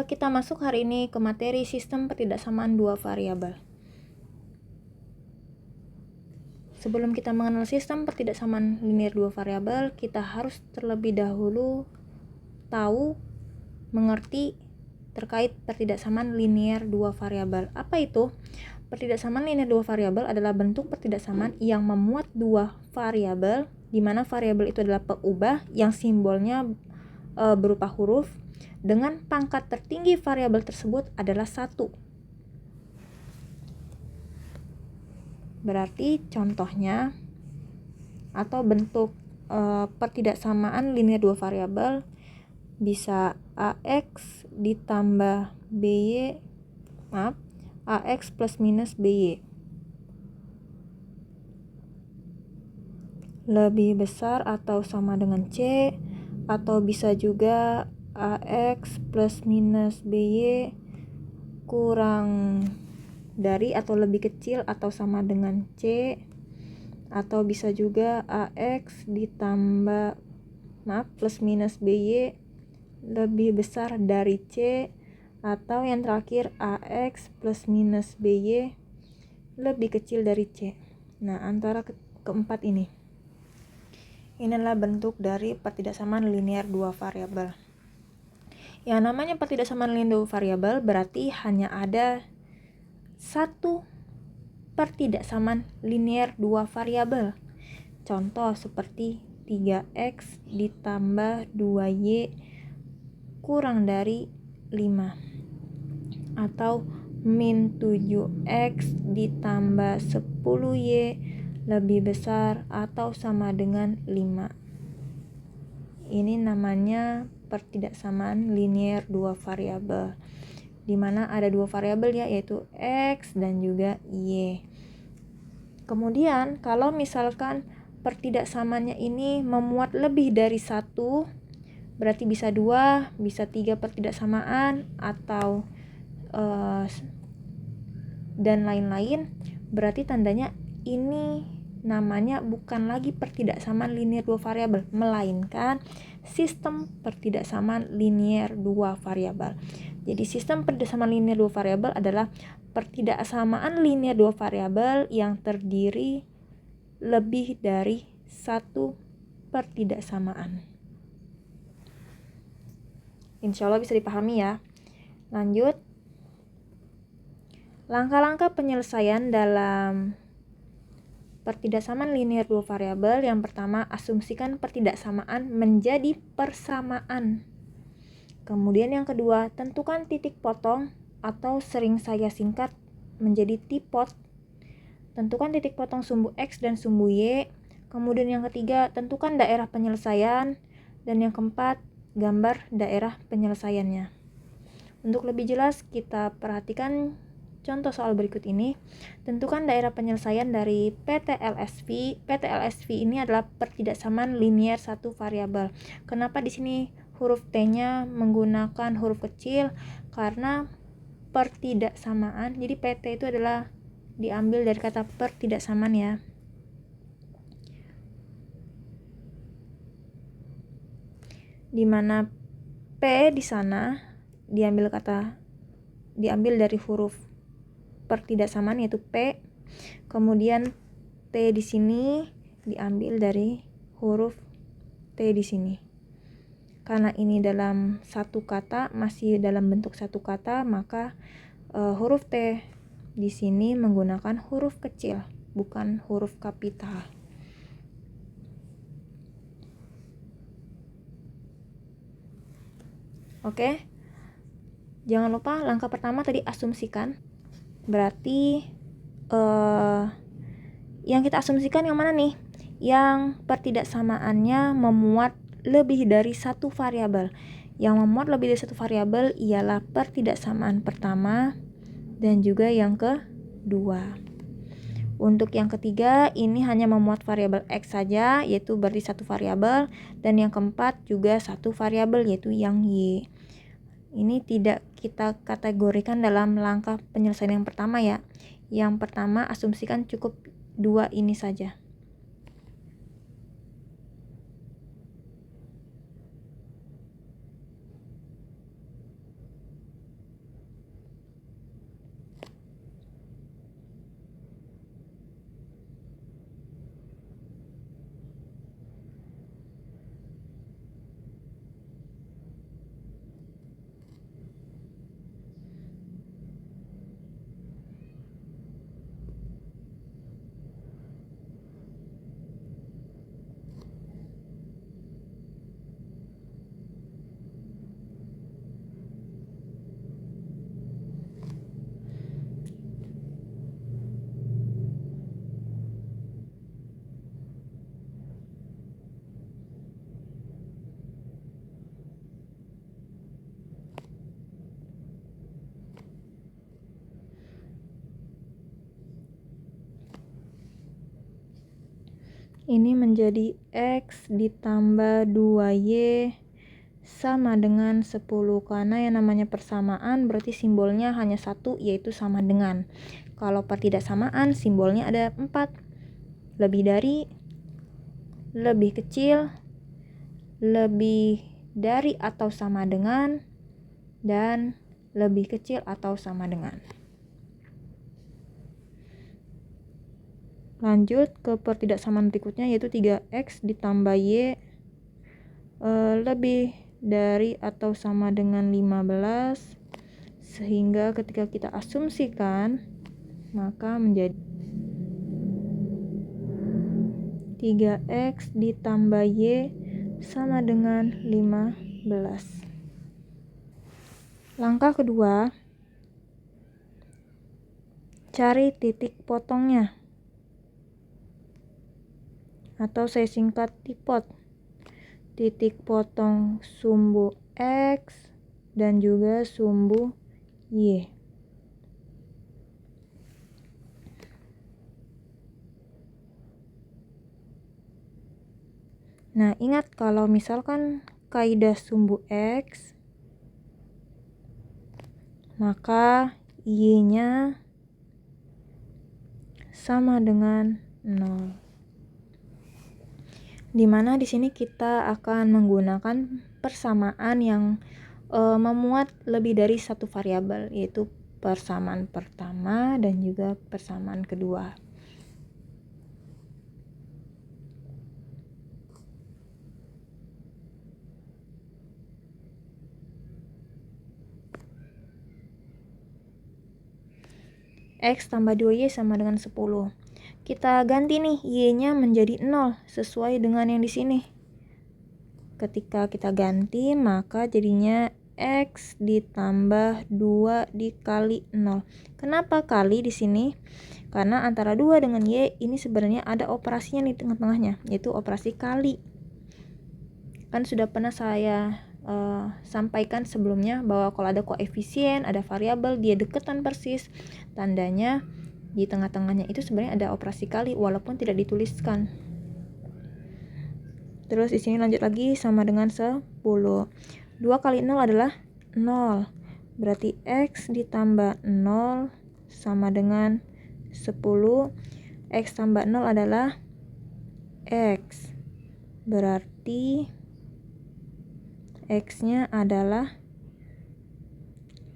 Kita masuk hari ini ke materi sistem pertidaksamaan dua variabel. Sebelum kita mengenal sistem pertidaksamaan linear dua variabel, kita harus terlebih dahulu tahu, mengerti terkait pertidaksamaan linear dua variabel. Apa itu? Pertidaksamaan linear dua variabel adalah bentuk pertidaksamaan yang memuat dua variabel, di mana variabel itu adalah pengubah yang simbolnya berupa huruf, dengan pangkat tertinggi variabel tersebut adalah 1. Berarti contohnya atau bentuk pertidaksamaan linear dua variabel bisa AX ditambah AX plus minus BY lebih besar atau sama dengan C, atau bisa juga AX plus minus BY kurang dari atau lebih kecil atau sama dengan C, atau bisa juga AX ditambah plus minus BY lebih besar dari C, atau yang terakhir AX plus minus BY lebih kecil dari C. Nah, antara keempat ini inilah bentuk dari pertidaksamaan linear dua variabel. Yang namanya pertidaksamaan linear dua variabel berarti hanya ada satu pertidaksamaan linear dua variabel. Contoh seperti 3x ditambah 2y kurang dari 5, atau min 7x ditambah 10y lebih besar atau sama dengan 5. Ini namanya pertidaksamaan linear dua variabel, di mana ada dua variabel ya, yaitu x dan juga y. Kemudian kalau misalkan pertidaksamaannya ini memuat lebih dari 1, berarti bisa 2, bisa 3 pertidaksamaan, atau dan lain-lain, berarti tandanya ini namanya bukan lagi pertidaksamaan linear dua variabel, melainkan sistem pertidaksamaan linear dua variabel. Jadi sistem pertidaksamaan linear dua variabel adalah pertidaksamaan linear dua variabel yang terdiri lebih dari satu pertidaksamaan. Insya Allah bisa dipahami ya. Lanjut, langkah-langkah penyelesaian dalam pertidaksamaan linear dua variabel. Yang pertama, asumsikan pertidaksamaan menjadi persamaan. Kemudian yang kedua, tentukan titik potong atau sering saya singkat menjadi tipot. Tentukan titik potong sumbu X dan sumbu Y. Kemudian yang ketiga, tentukan daerah penyelesaian. Dan yang keempat, gambar daerah penyelesaiannya. Untuk lebih jelas, kita perhatikan contoh soal berikut ini. Tentukan daerah penyelesaian dari PTLSV. PTLSV ini adalah pertidaksamaan linear satu variabel. Kenapa di sini huruf T-nya menggunakan huruf kecil? Karena pertidaksamaan. Jadi PT itu adalah diambil dari kata pertidaksamaan ya. Dimana P di sana diambil dari huruf pertidaksamaan yaitu P, kemudian T di sini diambil dari huruf T di sini. Karena ini dalam satu kata, masih dalam bentuk satu kata, maka huruf T di sini menggunakan huruf kecil, bukan huruf kapital. Oke. Jangan lupa langkah pertama tadi asumsikan. Berarti yang kita asumsikan yang mana nih? Yang pertidaksamaannya memuat lebih dari satu variabel. Yang memuat lebih dari satu variabel ialah pertidaksamaan pertama dan juga yang kedua. Untuk yang ketiga, ini hanya memuat variabel X saja, yaitu berarti satu variabel, dan yang keempat juga satu variabel, yaitu yang Y. Ini tidak kita kategorikan dalam langkah penyelesaian yang pertama ya. Yang pertama, asumsikan cukup dua ini saja. Ini menjadi X ditambah 2Y sama dengan 10. Karena yang namanya persamaan berarti simbolnya hanya satu, yaitu sama dengan. Kalau pertidaksamaan simbolnya ada 4. Lebih dari, lebih kecil, lebih dari atau sama dengan, dan lebih kecil atau sama dengan. Lanjut ke pertidaksamaan berikutnya, yaitu 3X ditambah Y lebih dari atau sama dengan 15, sehingga ketika kita asumsikan maka menjadi 3X ditambah Y sama dengan 15. Langkah kedua, cari titik potongnya, atau saya singkat tipot. Titik potong sumbu X dan juga sumbu Y. Nah, ingat kalau misalkan kaidah sumbu X, maka Y-nya sama dengan 0. Dimana di sini kita akan menggunakan persamaan yang memuat lebih dari satu variabel, yaitu persamaan pertama dan juga persamaan kedua. X tambah 2Y sama dengan 10. Kita ganti nih Y-nya menjadi 0 sesuai dengan yang di sini. Ketika kita ganti maka jadinya X ditambah 2 dikali 0. Kenapa kali di sini? Karena antara 2 dengan Y ini sebenarnya ada operasinya di tengah-tengahnya, yaitu operasi kali. Kan sudah pernah saya sampaikan sebelumnya bahwa kalau ada koefisien, ada variabel, dia deketan persis, tandanya di tengah-tengahnya itu sebenarnya ada operasi kali walaupun tidak dituliskan. Terus di sini lanjut lagi sama dengan 10. 2 kali 0 adalah 0. Berarti X ditambah 0 sama dengan 10. X tambah 0 adalah X. Berarti X-nya adalah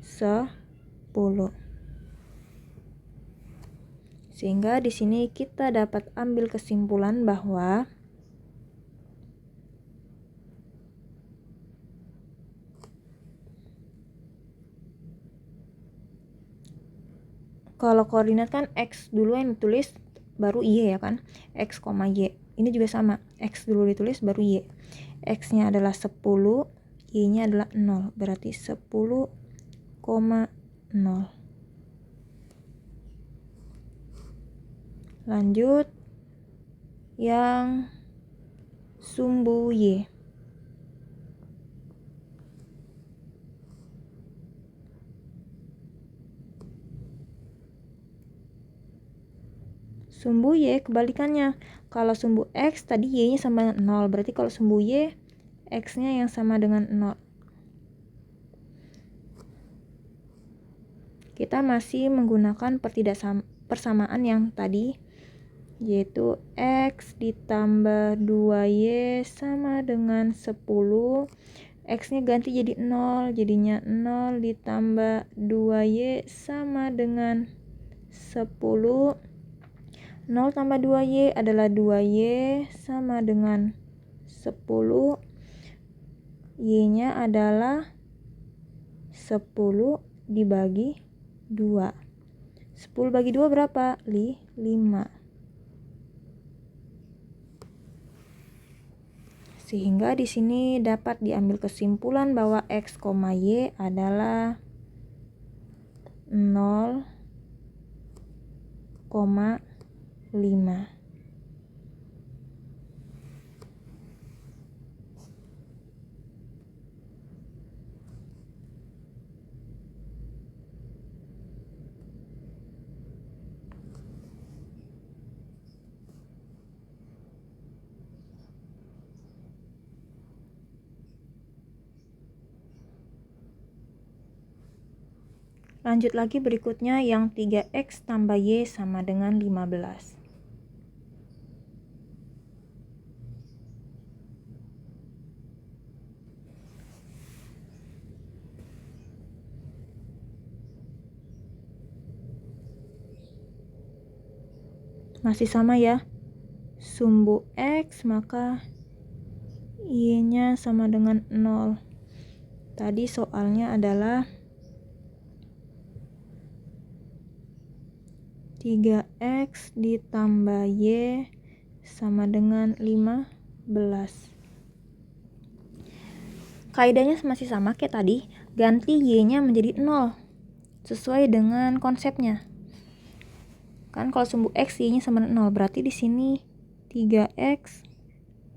10. Sehingga di sini kita dapat ambil kesimpulan bahwa kalau koordinat kan X dulu yang ditulis baru Y ya kan, X, Y. Ini juga sama, X dulu ditulis baru Y. X-nya adalah 10, Y-nya adalah 0, berarti 10,0. Lanjut yang sumbu Y. Sumbu Y kebalikannya. Kalau sumbu X tadi Y-nya sama dengan 0, berarti kalau sumbu Y X-nya yang sama dengan 0. Kita masih menggunakan persamaan yang tadi, yaitu X ditambah 2Y sama dengan 10. X-nya ganti jadi 0, jadinya 0 ditambah 2Y sama dengan 10. 0 tambah 2Y adalah 2Y sama dengan 10. Y-nya adalah 10 dibagi 2. 10 bagi 2 berapa? 5. Sehingga di sini dapat diambil kesimpulan bahwa X, Y adalah 0,5. Lanjut lagi berikutnya yang 3x tambah y sama dengan 15. Masih sama ya. Sumbu x maka y-nya sama dengan 0. Tadi soalnya adalah 3x ditambah y sama dengan 15. Kaidahnya masih sama kayak tadi, ganti y-nya menjadi 0 sesuai dengan konsepnya. Kan kalau sumbu x y-nya sama dengan 0, berarti di sini 3x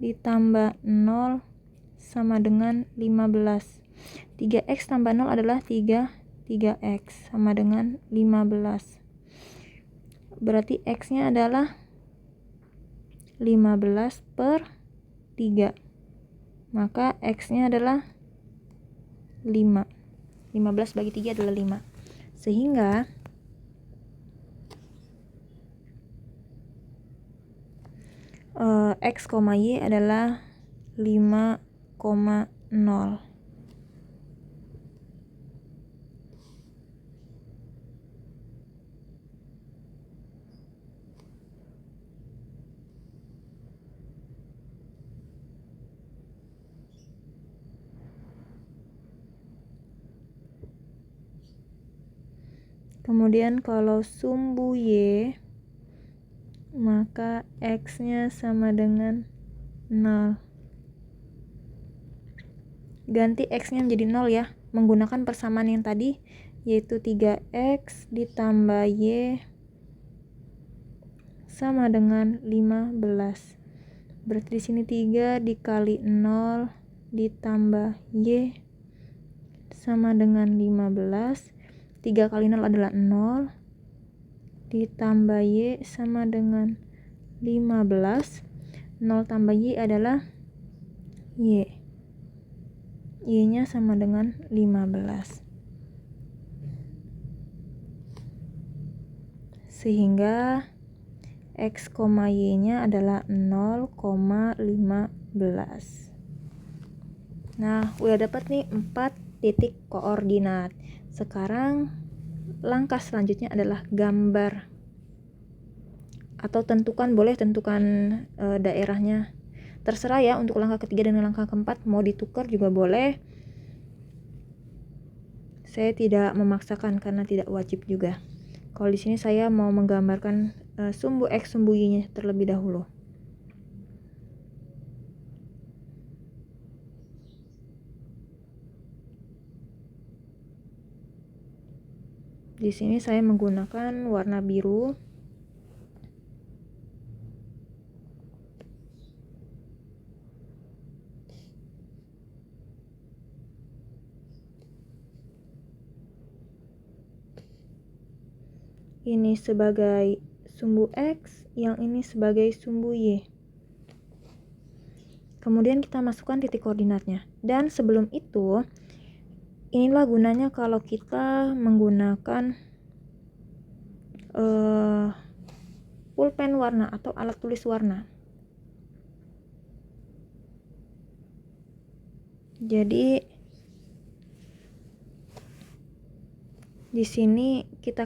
ditambah 0 sama dengan 15. 3x tambah 0 adalah 3x sama dengan 15. Berarti x-nya adalah 15 per 3. Maka x-nya adalah 5. 15 bagi 3 adalah 5. Sehingga x, y adalah 5,0. Kemudian kalau sumbu y, maka x-nya sama dengan 0. Ganti x-nya menjadi 0 ya, menggunakan persamaan yang tadi, yaitu 3x ditambah y sama dengan 15. Berarti di sini 3 dikali 0 ditambah y sama dengan 15. 3 kali 0 adalah 0 ditambah y sama dengan 15. 0 tambah y adalah y. Y-nya sama dengan 15. Sehingga x, y-nya adalah 0,15. Nah, udah dapat nih 4 titik koordinat. Sekarang langkah selanjutnya adalah gambar. Atau tentukan, boleh tentukan daerahnya. Terserah ya, untuk langkah ketiga dan langkah keempat mau ditukar juga boleh. Saya tidak memaksakan karena tidak wajib juga. Kalau di sini saya mau menggambarkan sumbu x, sumbu y-nya terlebih dahulu. Di sini saya menggunakan warna biru. Ini sebagai sumbu x, yang ini sebagai sumbu y. Kemudian kita masukkan titik koordinatnya. Dan sebelum itu, inilah gunanya kalau kita menggunakan pulpen warna atau alat tulis warna. Jadi di sini kita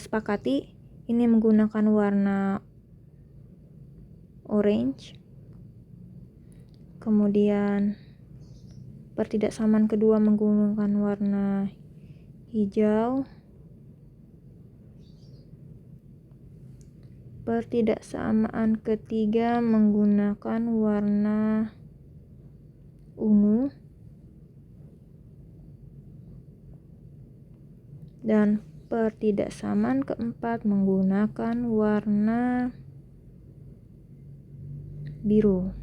sepakati ini menggunakan warna orange. Kemudian pertidaksamaan kedua menggunakan warna hijau. Pertidaksamaan ketiga menggunakan warna ungu. Dan pertidaksamaan keempat menggunakan warna biru.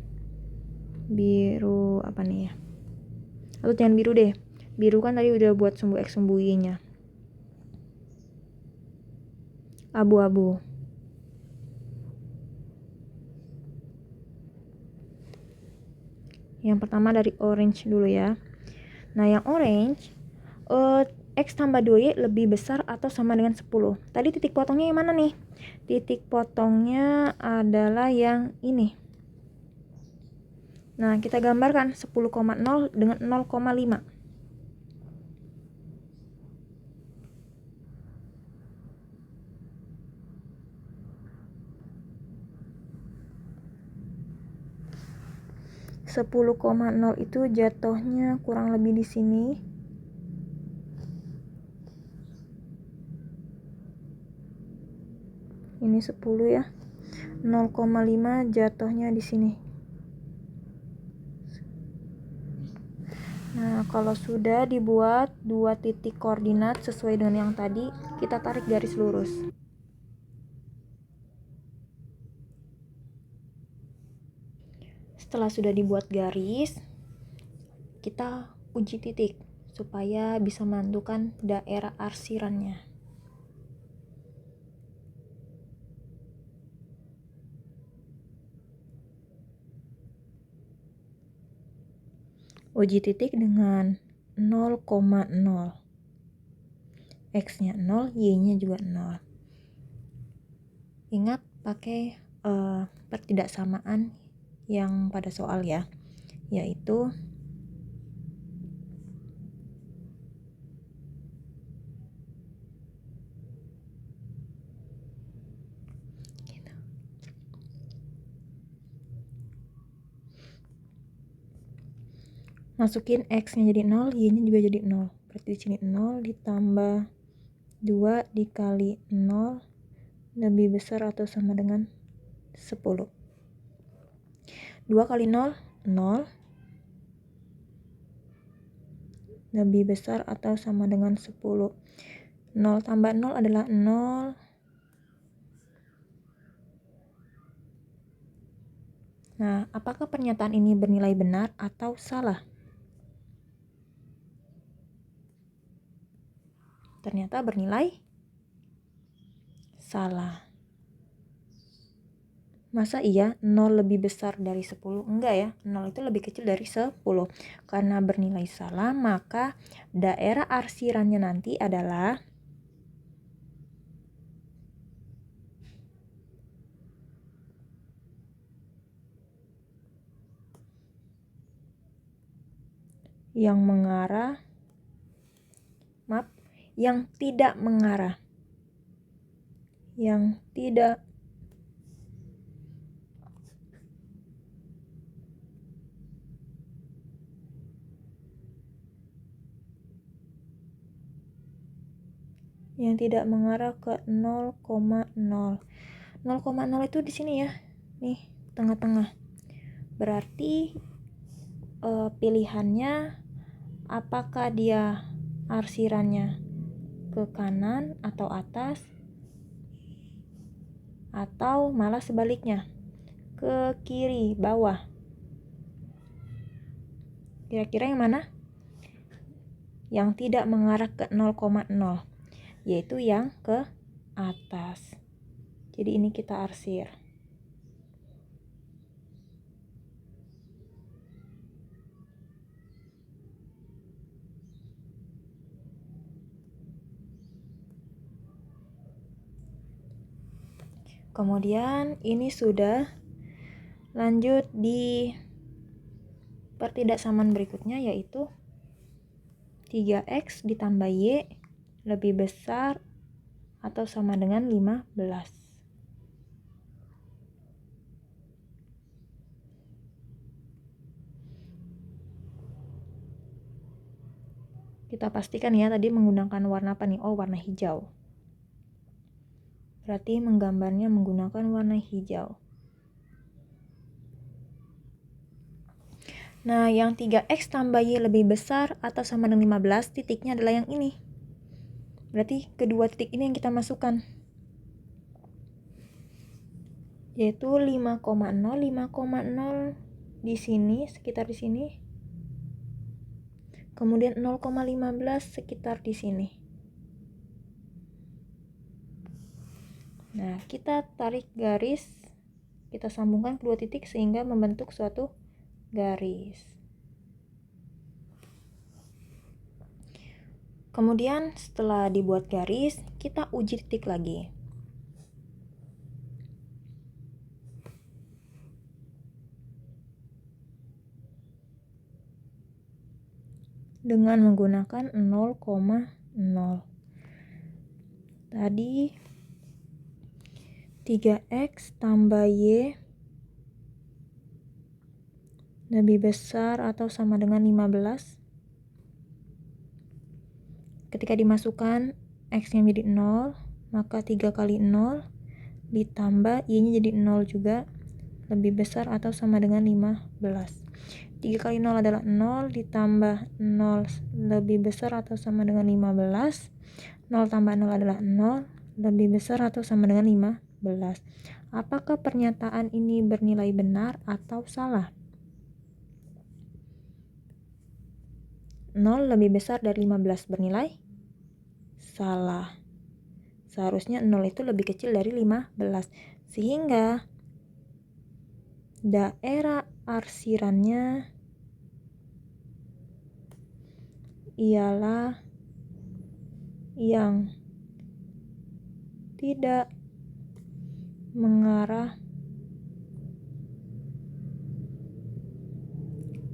Biru apa nih ya? Atau jangan biru deh. Biru kan tadi udah buat sumbu x, sumbu y-nya. Abu-abu. Yang pertama dari orange dulu ya. Nah, yang orange X tambah 2Y lebih besar atau sama dengan 10. Tadi titik potongnya yang mana nih? Titik potongnya adalah yang ini. Nah, kita gambarkan 10,0 dengan 0,5. Sepuluh koma nol itu jatuhnya kurang lebih di sini. Ini 10 ya. 0,5 jatuhnya di sini. Nah, kalau sudah dibuat dua titik koordinat sesuai dengan yang tadi, kita tarik garis lurus. Setelah sudah dibuat garis, kita uji titik supaya bisa menentukan daerah arsirannya. Uji titik dengan 0,0. X-nya 0, Y-nya juga 0. Ingat pakai pertidaksamaan yang pada soal ya, yaitu masukin X-nya jadi 0, Y-nya juga jadi 0. Berarti di sini 0 ditambah 2 dikali 0 lebih besar atau sama dengan 10. 2 kali 0, 0. Lebih besar atau sama dengan 10. 0 tambah 0 adalah 0. Nah, apakah pernyataan ini bernilai benar atau salah? Ternyata bernilai salah. Masa iya 0 lebih besar dari 10? Enggak ya, 0 itu lebih kecil dari 10. Karena bernilai salah, maka daerah arsirannya nanti adalah yang mengarah, yang tidak mengarah. Yang tidak mengarah ke 0,0. 0,0 itu di sini ya. Nih, tengah-tengah. Berarti pilihannya apakah dia arsirannya ke kanan atau atas, atau malah sebaliknya ke kiri bawah. Kira-kira yang mana? Yang tidak mengarah ke 0,0, yaitu yang ke atas. Jadi ini kita arsir. Kemudian ini sudah. Lanjut di pertidaksamaan berikutnya, yaitu 3X ditambah Y lebih besar atau sama dengan 15. Kita pastikan ya tadi menggunakan warna apa nih? Oh, warna hijau. Berarti menggambarnya menggunakan warna hijau. Nah, yang 3X tambah Y lebih besar atau sama dengan 15, titiknya adalah yang ini. Berarti kedua titik ini yang kita masukkan. Yaitu 5,0 di sini, sekitar di sini. Kemudian 0,15 sekitar di sini. Nah, kita tarik garis, kita sambungkan kedua titik sehingga membentuk suatu garis. Kemudian setelah dibuat garis, kita uji titik lagi. Dengan menggunakan 0,0. Tadi 3x tambah y lebih besar atau sama dengan 15. Ketika dimasukkan x-nya menjadi 0, maka 3 kali 0 ditambah y-nya jadi 0 juga, lebih besar atau sama dengan 15. 3 kali 0 adalah 0, ditambah 0 lebih besar atau sama dengan 15. 0 tambah 0 adalah 0, lebih besar atau sama dengan 15. Apakah pernyataan ini bernilai benar atau salah? 0 lebih besar dari 15 bernilai salah. Seharusnya 0 itu lebih kecil dari 15. Sehingga daerah arsirannya ialah yang tidak mengarah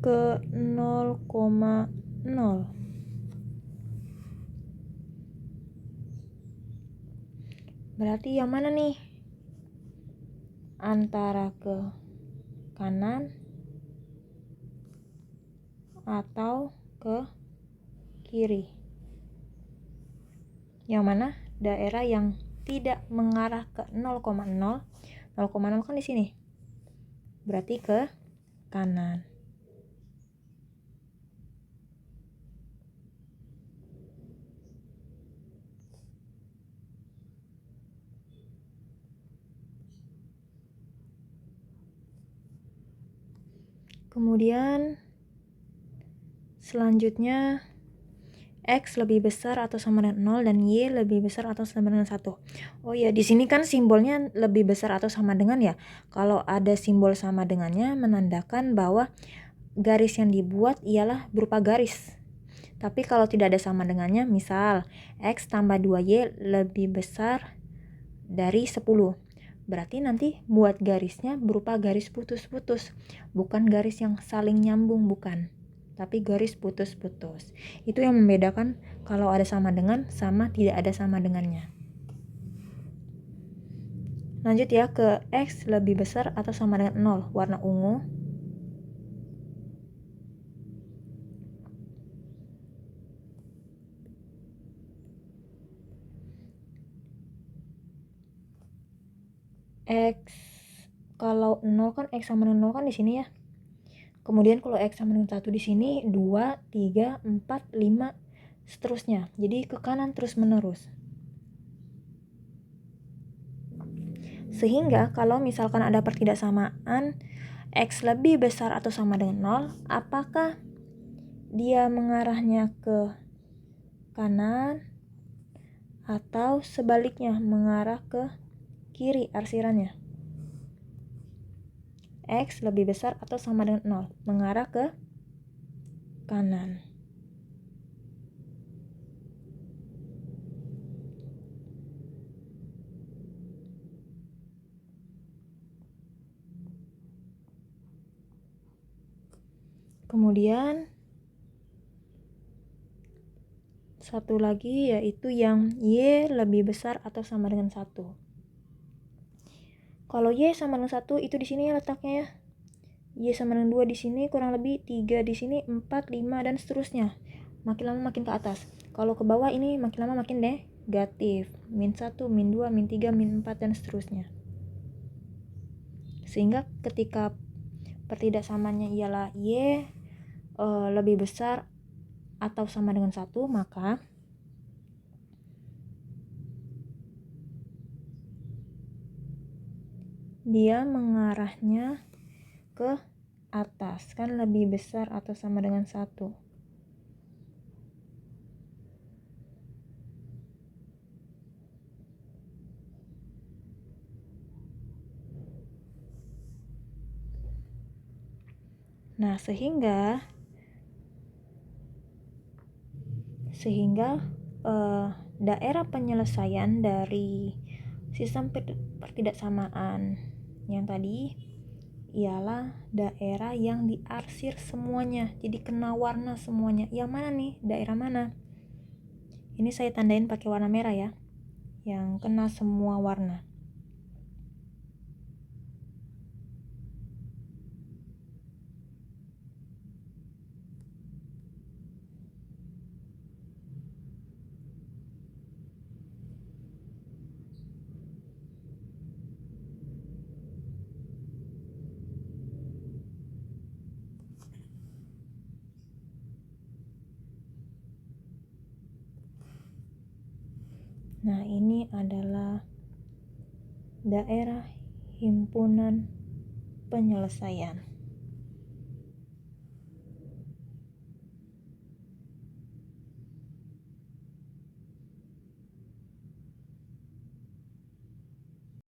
ke 0,0. Berarti yang mana nih? Antara ke kanan atau ke kiri? Yang mana? Daerah yang tidak mengarah ke 0,0. 0,0 kan di sini. Berarti ke kanan. Kemudian selanjutnya x lebih besar atau sama dengan 0 dan y lebih besar atau sama dengan 1. Oh ya, di sini kan simbolnya lebih besar atau sama dengan ya. Kalau ada simbol sama dengannya menandakan bahwa garis yang dibuat ialah berupa garis. Tapi kalau tidak ada sama dengannya, misal x tambah 2y lebih besar dari 10. Berarti nanti buat garisnya berupa garis putus-putus, bukan garis yang saling nyambung, bukan, tapi garis putus-putus. Itu yang membedakan kalau ada sama dengan sama tidak ada sama dengannya. Lanjut ya ke x lebih besar atau sama dengan 0, warna ungu. X kalau 0 kan x sama dengan 0 kan di sini ya. Kemudian kalau x sama dengan 1 di sini 2, 3, 4, 5 seterusnya. Jadi ke kanan terus menerus. Sehingga kalau misalkan ada pertidaksamaan x lebih besar atau sama dengan 0, apakah dia mengarahnya ke kanan atau sebaliknya mengarah ke kiri arsirannya? X lebih besar atau sama dengan 0, mengarah ke kanan. Kemudian satu lagi yaitu yang y lebih besar atau sama dengan 1. Kalau y sama dengan 1 itu di sini letaknya ya. Y sama dengan 2 di sini, kurang lebih 3 di sini, 4, 5 dan seterusnya. Makin lama makin ke atas. Kalau ke bawah ini makin lama makin negatif. -1, -2, -3, -4 dan seterusnya. Sehingga ketika pertidaksamaannya ialah y lebih besar atau sama dengan 1, maka dia mengarahnya ke atas, kan lebih besar atau sama dengan 1. Nah, sehingga sehingga daerah penyelesaian dari sistem pertidaksamaan yang tadi ialah daerah yang diarsir semuanya, jadi kena warna semuanya. Yang mana nih? Daerah mana? Ini saya tandain pakai warna merah ya, yang kena semua warna. Nah, ini adalah daerah himpunan penyelesaian.